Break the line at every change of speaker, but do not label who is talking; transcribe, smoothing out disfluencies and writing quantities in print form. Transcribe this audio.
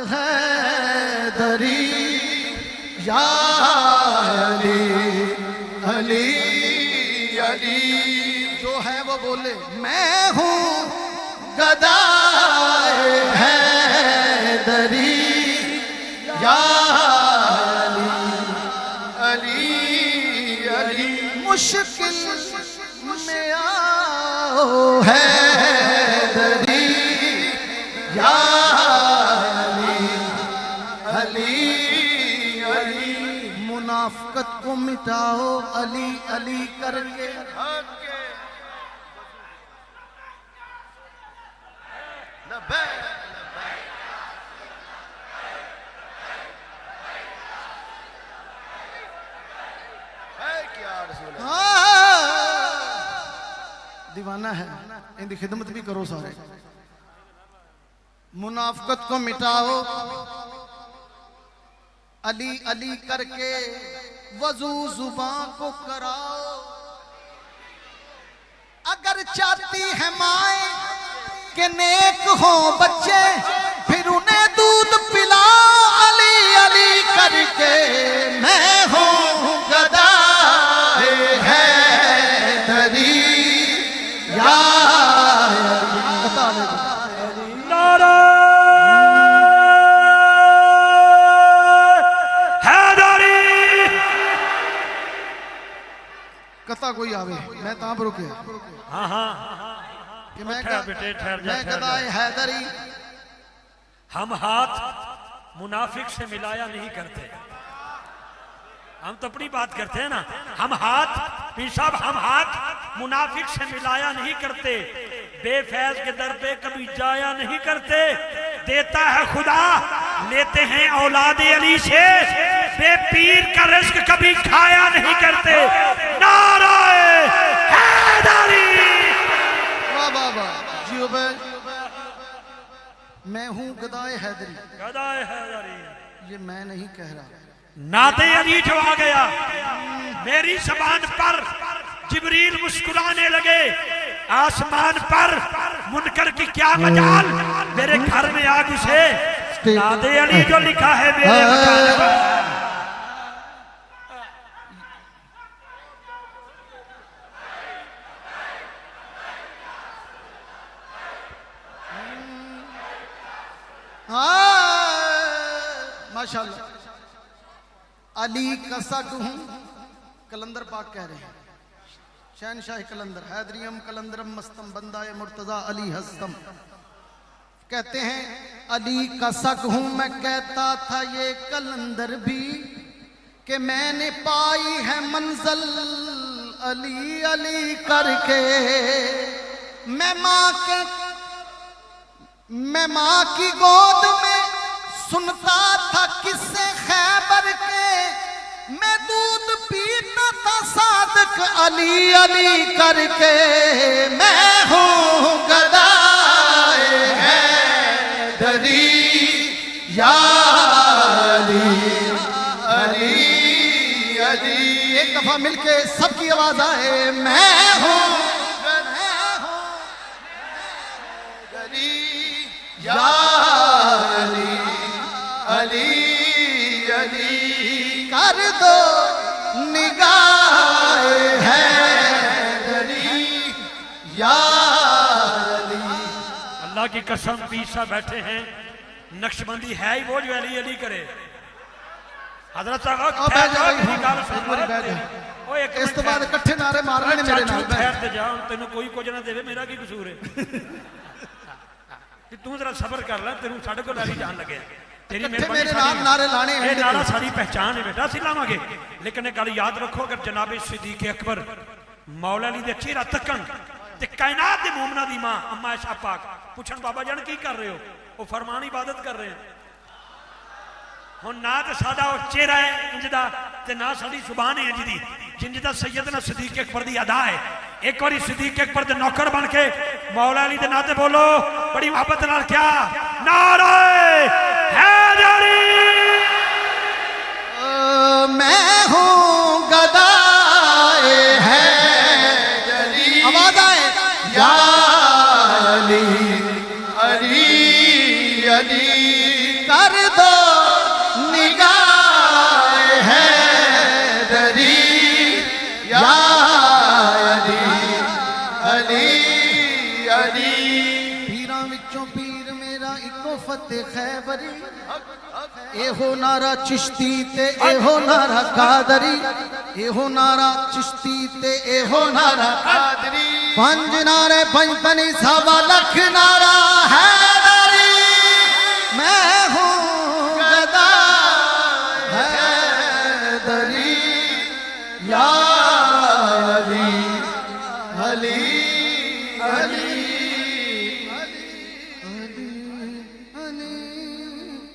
हैदरी या अली अली अली। जो है वो बोले मैं हूँ गदाए हैदरी या अली अली अली। मुश्किल में आओ हैदरी या अली अली अली। मुनाफिकत को मिटाओ अली अली करके। दीवाना है, इनकी खिदमत भी करो सारे। मुनाफिकत को मिटाओ अली अली करके, वजू जुबान को कराओ। अगर चाहती है माए के नेक हो बच्चे, फिर उन्हें दूध पिलाओ अली अली करके। मैं हूँ गदाए हैदरी या
नारा हैदरी।
कथा कोई आवे मैं तां पर रुके।
हाँ हाँ
कि मैं
बेटे ठहर जा।
मैं गदाए हैदरी।
हम हाथ मुनाफिक से मिलाया नहीं करते। हम तो अपनी बात करते हैं ना। हम हाथ पीर साहब हम हाथ मुनाफिक से मिलाया नहीं करते। बेफैज के दर पे कभी जाया नहीं करते। देता है खुदा लेते हैं औलाद अली से। बेपीर का रिस्क कभी खाया नहीं करते। नाराए हैदरी।
वाह वाह वाह जियो भाई। मैं हूं गदाए हैदरी।
गदाए हैदरी
ये मैं नहीं कह रहा।
नाते अली जो आ गया मेरी जबान पर, जिब्रील मुस्कुराने लगे। आसमान पर मुनकर की क्या मजाल, मेरे घर में आ घुसे। नाते अली जो लिखा है मेरे मकान पर।
माशाल्लाह। अली का सग हूं कलंदर पाक कह रहे हैं। शहनशाह कलंदर हैदरियम कलंदरम मस्तम बंदाए मुर्तजा अली हस्तम। कहते हैं अली का सग हूं मैं। कहता था ये कलंदर भी कि मैंने पाई है मंजिल अली अली करके। मैं माँ की गोद में सुनता था किस्से खैबर के। मैं दूध पीता था सादिक अली अली करके। मैं हूँ गदाए हैदरी या अली अली अली। एक दफा मिलके सबकी आवाज आए। मैं हूँ हैदरी या अली अली अली। कर दो निगाह हैदरी या अली।
अल्लाह की कसम पीछा बैठे हैं। नक्शबंदी है ही वो जो अली अली करे। हजरत साहब
इस तो बाद इकट्ठे नारे मारने ने मेरे नाल।
ठहर ते जा, तेन कोई कुछ ना देवे, मेरा की कसूर है। तू जरा सबर कर ले, तेन साढ़े को नारी जान लगे। तेरी
मेरे नाम नारे लाने हैं।
नारा सारी पहचान है बेटा, असि लावांगे। लेकिन एक गल याद रखो, अगर जनाब सिद्दीक अकबर मौला अली दे चेहरा तकन ते कायनात दे मोमना दी मां अम्मा आयशा पाक पुछन बाबा जान की कर रहे हो, वो फरमान इबादत कर रहे हैं। हुण ना तो साडा वो चेहरा है इंजदा ते ना साडी जुबान है इंजदी। जिंदा सैयदना सिद्दीक अकबर दी अदा है। एक बार सिद्दीक अकबर दे नौकर बन के मौला अली दे नाते बोलो बड़ी मोहब्बत नाल क्या नारे हैदरी।
मैं हूँ गदाए हैदरी। आवाज आए या अली अली अली कर दो निगाह हैदरी या अली अली अली। पीरां विचों पीर मेरा इको फतेह खैबरी, एहो नारा चिश्ती ते एहो नारा कादरी, एहो नारा चिश्ती ते एहो नारा कादरी। पंज नारे पंजतनी सवा लख नारा हैदरी, मैं हूँ गदा हैदरी या अली अली